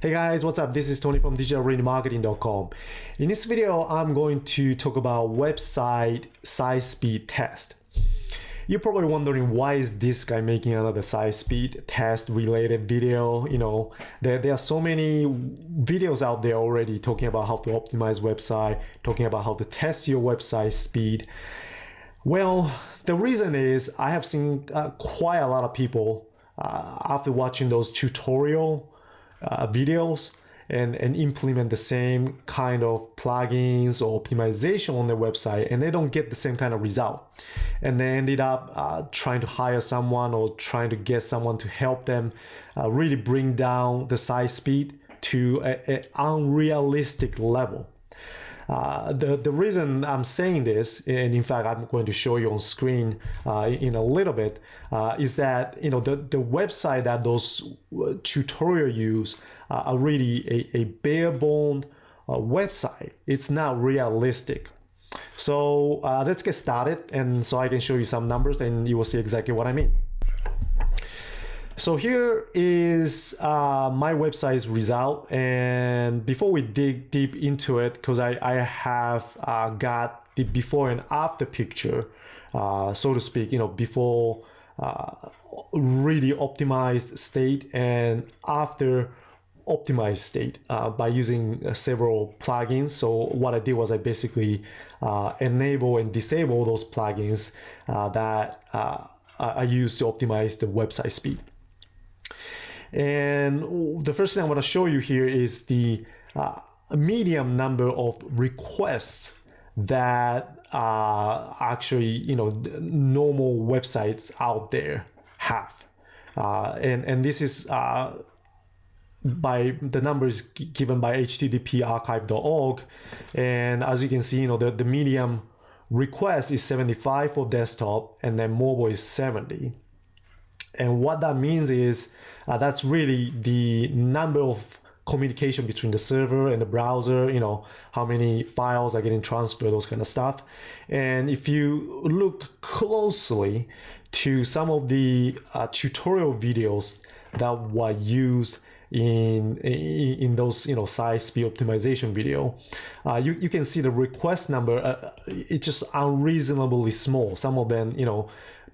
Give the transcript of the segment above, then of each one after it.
Hey guys, what's up? This is Tony from digitalremarketing.com. In this video, I'm going to talk about website size speed test. You're probably wondering, why is this guy making another size speed test related video? You know, there are so many videos out there already talking about how to optimize website, talking about how to test your website speed. Well, the reason is I have seen quite a lot of people after watching those tutorial videos and implement the same kind of plugins or optimization on their website, and they don't get the same kind of result, and they ended up trying to hire someone or trying to get someone to help them really bring down the site speed to an unrealistic level. The reason I'm saying this, and in fact I'm going to show you on screen in a little bit, is that the website that those tutorial use are really a bare bone website. It's not realistic. So let's get started, and so I can show you some numbers and you will see exactly what I mean. So here is my website's result, and before we dig deep into it, because I have got the before and after picture, so to speak, before really optimized state and after optimized state by using several plugins. So what I did was I basically enable and disable those plugins that I use to optimize the website speed. And the first thing I want to show you here is the medium number of requests that actually normal websites out there have, and this is by the numbers given by httparchive.org, and as you can see, the medium request is 75 for desktop, and then mobile is 70. And what that means is that's really the number of communication between the server and the browser, how many files are getting transferred, those kind of stuff. And if you look closely to some of the tutorial videos that were used in those size speed optimization video, you can see the request number, it's just unreasonably small. Some of them,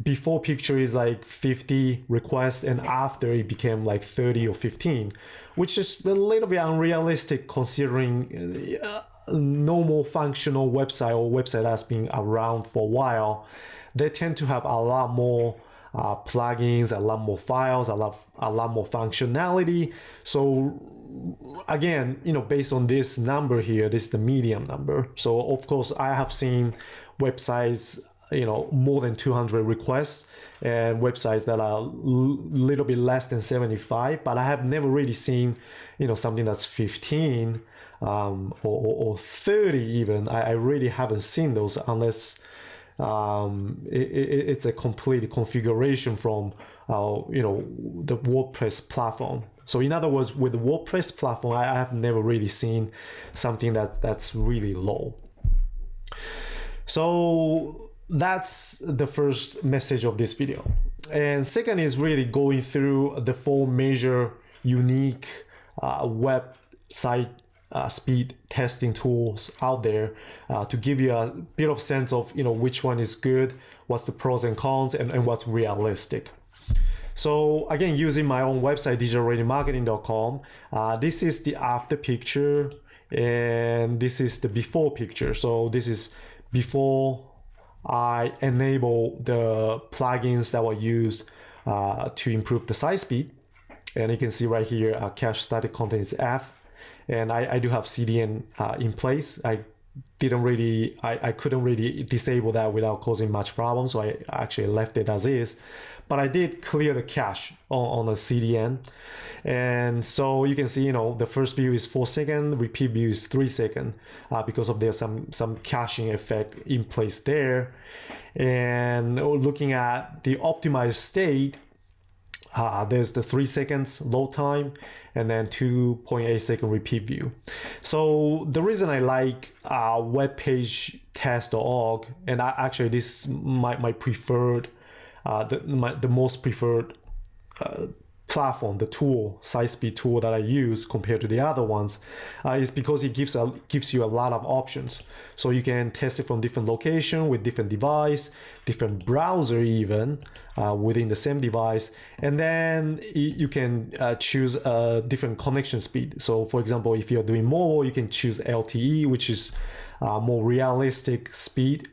before picture is like 50 requests, and after it became like 30 or 15, which is a little bit unrealistic considering normal functional website or website that's been around for a while. They tend to have a lot more plugins, a lot more files, a lot more functionality. So again, based on this number here, this is the medium number. So of course I have seen websites more than 200 requests, and websites that are little bit less than 75, but I have never really seen something that's 15 or 30 even. I really haven't seen those unless it's a complete configuration from the WordPress platform. So in other words, with the WordPress platform, I have never really seen something that's really low. So that's the first message of this video. And second is really going through the 4 major unique website speed testing tools out there to give you a bit of sense of which one is good, what's the pros and cons, and what's realistic. So again, using my own website, digitalremarketing.com, this is the after picture and this is the before picture. So this is before I enable the plugins that were used to improve the site speed. And you can see right here, cache static content is F, and I do have CDN in place. I couldn't really disable that without causing much problem, so I actually left it as is. But I did clear the cache on the CDN, and so you can see the first view is 4 seconds, repeat view is 3 seconds, because of there's some caching effect in place there. And looking at the optimized state, there's the 3 seconds load time and then 2.8 second repeat view. So the reason I like webpagetest.org, and actually this is my preferred, the most preferred platform, the tool, SiteSpeed tool that I use compared to the other ones, is because it gives you a lot of options. So you can test it from different location with different device, different browser even within the same device, and then you can choose a different connection speed. So for example, if you're doing mobile, you can choose LTE, which is more realistic speed.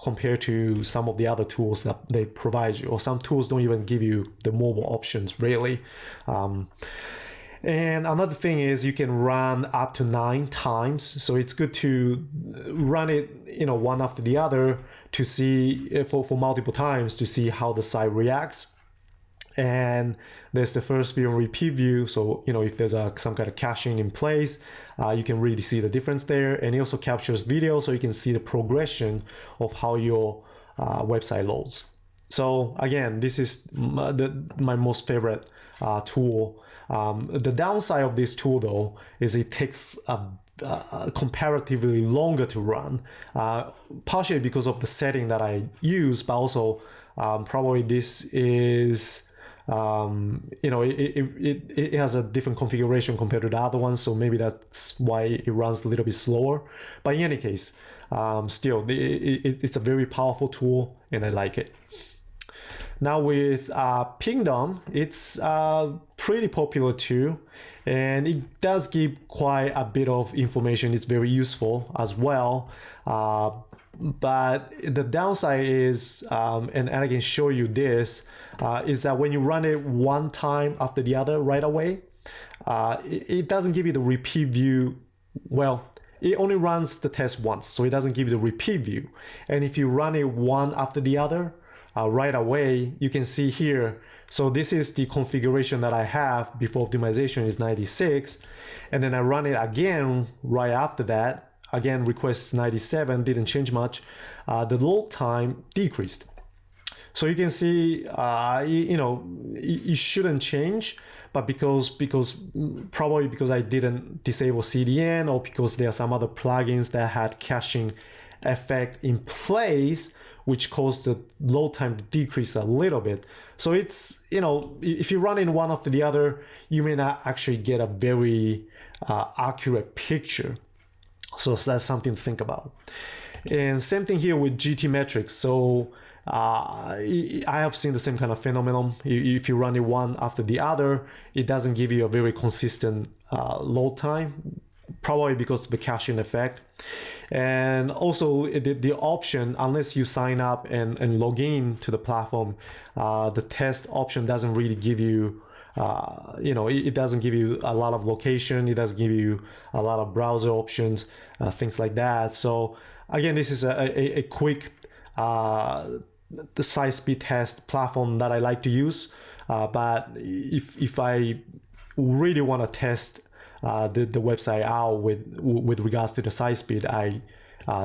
Compared to some of the other tools that they provide you, or some tools don't even give you the mobile options really. And another thing is you can run up to 9 times, so it's good to run it, one after the other to see for multiple times to see how the site reacts. And there's the first view and repeat view, so if there's some kind of caching in place, you can really see the difference there. And it also captures video, so you can see the progression of how your website loads. So again, this is my most favorite tool. The downside of this tool though is it takes comparatively longer to run, partially because of the setting that I use, but also probably this is it has a different configuration compared to the other ones, so maybe that's why it runs a little bit slower. But in any case, still it's a very powerful tool and I like it. Now with Pingdom, it's pretty popular too, and it does give quite a bit of information. It's very useful as well. But the downside is, and I can show you this, is that when you run it one time after the other right away, it doesn't give you the repeat view. Well, it only runs the test once, so it doesn't give you the repeat view. And if you run it one after the other right away, you can see here. So this is the configuration that I have before optimization is 96. And then I run it again right after that. Again, request 97, didn't change much. The load time decreased. So you can see, it shouldn't change, but probably because I didn't disable CDN, or because there are some other plugins that had caching effect in place, which caused the load time to decrease a little bit. So it's, if you run in one after the other, you may not actually get a very accurate picture. So that's something to think about. And same thing here with GTmetrix. So I have seen the same kind of phenomenon. If you run it one after the other, it doesn't give you a very consistent load time, probably because of the caching effect. And also the option, unless you sign up and log in to the platform, the test option doesn't really give you it doesn't give you a lot of location, it doesn't give you a lot of browser options, things like that. So again, this is a quick the SiteSpeed test platform that I like to use, but if I really want to test the website out with regards to the SiteSpeed, I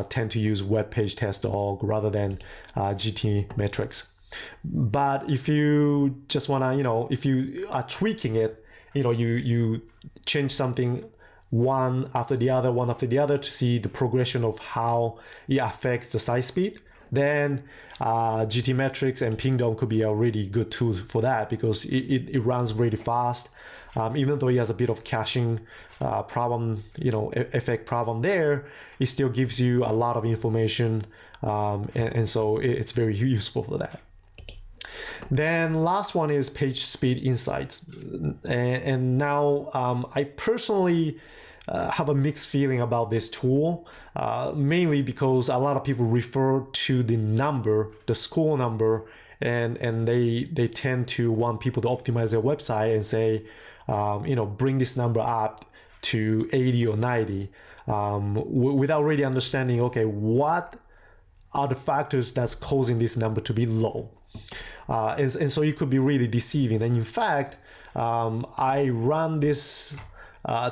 tend to use webpagetest.org rather than GTmetrix. But if you just want to, if you are tweaking it, you change something one after the other to see the progression of how it affects the site speed, then GTmetrix and Pingdom could be a really good tool for that, because it runs really fast. Even though it has a bit of caching problem, effect problem there, it still gives you a lot of information, and so it's very useful for that. Then last one is PageSpeed Insights, and now I personally have a mixed feeling about this tool, mainly because a lot of people refer to the score number, and they tend to want people to optimize their website and say, bring this number up to 80 or 90, without really understanding, okay, what are the factors that's causing this number to be low. And so it could be really deceiving. And in fact, I run this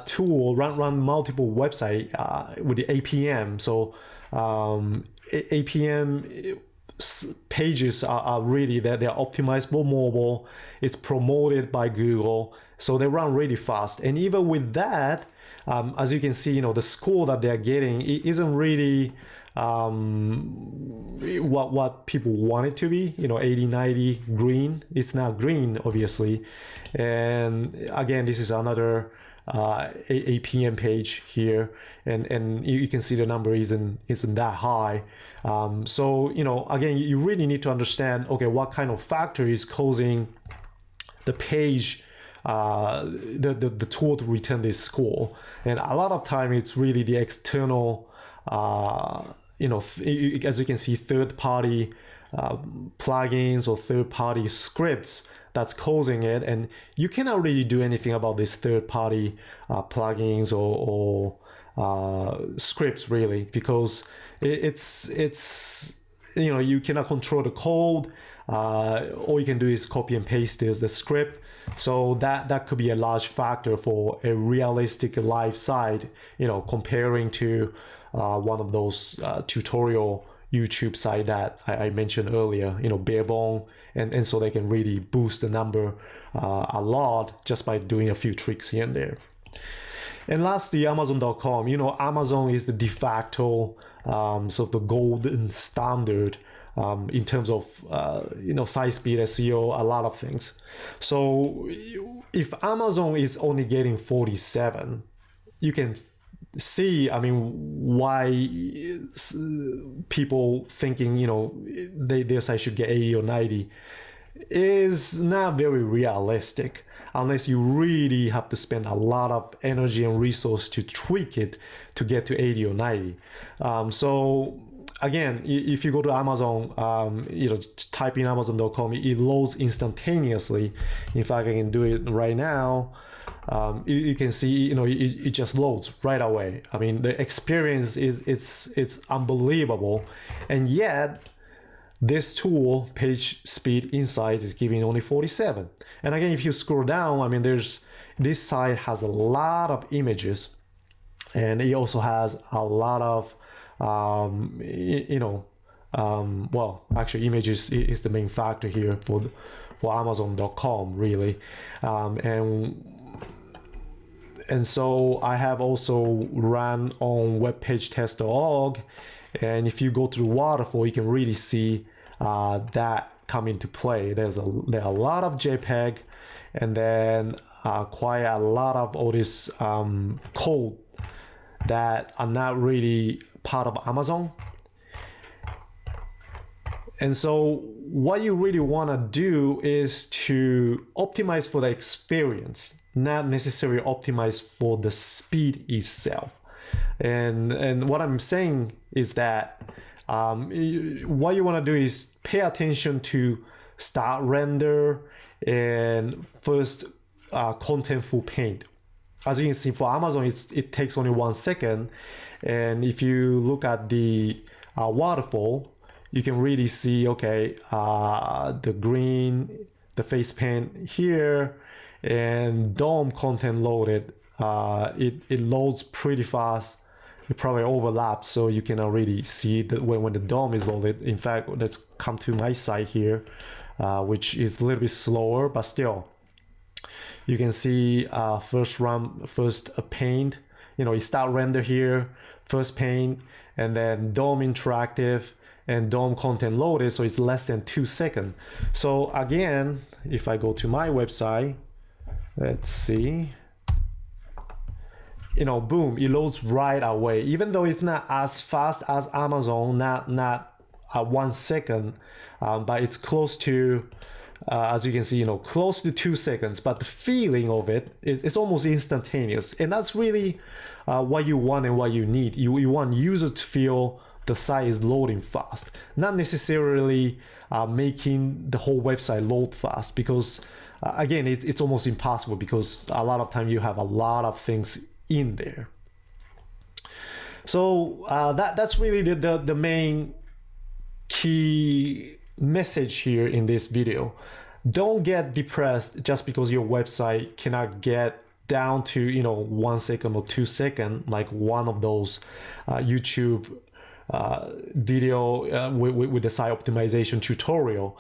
tool, run multiple websites with the APM. So APM pages are really, they're optimized for mobile. It's promoted by Google, so they run really fast. And even with that, as you can see, the score that they're getting, it isn't really what people want it to be, 80, 90 green. It's not green, obviously. And again, this is another APM page here, and you can see the number isn't that high. So again, you really need to understand, okay, what kind of factor is causing the page, the tool to return this score. And a lot of time it's really the external, as you can see, third-party plugins or third-party scripts that's causing it, and you cannot really do anything about these third-party plugins or scripts, really, because it's you cannot control the code. All you can do is copy and paste the script. So that could be a large factor for a realistic live site, comparing to one of those tutorial YouTube site that I mentioned earlier, bare bone, and so they can really boost the number a lot just by doing a few tricks here and there. And lastly, Amazon.com. Amazon is the de facto sort of the golden standard in terms of site speed, SEO, a lot of things. So if Amazon is only getting 47, you can see, why people thinking, their site should get 80 or 90 is not very realistic, unless you really have to spend a lot of energy and resource to tweak it to get to 80 or 90. So again, if you go to Amazon, type in Amazon.com, it loads instantaneously. In fact, I can do it right now. You can see, it just loads right away. The experience it's unbelievable, and yet this tool, PageSpeed Insights, is giving only 47. And again, if you scroll down, this site has a lot of images, and it also has a lot of actually images is the main factor here for Amazon.com, really. And so I have also run on webpagetest.org, and if you go to the waterfall, you can really see that come into play. There are a lot of JPEG, and then quite a lot of all this code that are not really part of Amazon. And so what you really want to do is to optimize for the experience, not necessarily optimize for the speed itself. And what I'm saying is that what you want to do is pay attention to start render and first contentful paint. As you can see, for Amazon, it takes only 1 second. And if you look at the waterfall, you can really see, okay, the green, the face paint here, and DOM content loaded. It loads pretty fast. It probably overlaps, so you cannot really see that when the DOM is loaded. In fact, let's come to my site here, which is a little bit slower, but still. You can see first paint, you start render here, first paint, and then DOM interactive and DOM content loaded, so it's less than 2 seconds. So again, if I go to my website, let's see, boom, it loads right away. Even though it's not as fast as Amazon, not 1 second, but it's close to, as you can see, close to 2 seconds, but the feeling of it is almost instantaneous. And that's really what you want and what you need. You want users to feel the site is loading fast, not necessarily making the whole website load fast, because again, it's almost impossible, because a lot of time you have a lot of things in there. So that's really the main key message here in this video. Don't get depressed just because your website cannot get down to 1 second or 2 seconds, like one of those YouTube video with the site optimization tutorial.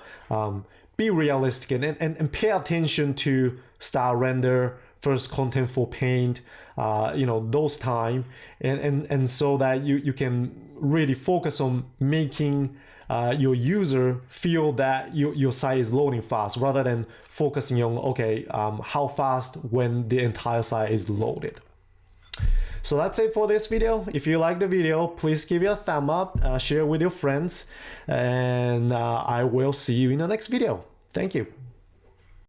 Be realistic and pay attention to start render, first content for paint, those time, and so that you can really focus on making your user feel that your site is loading fast, rather than focusing on how fast when the entire site is loaded. So that's it for this video. If you like the video, please give it a thumb up, share with your friends, and I will see you in the next video. Thank you.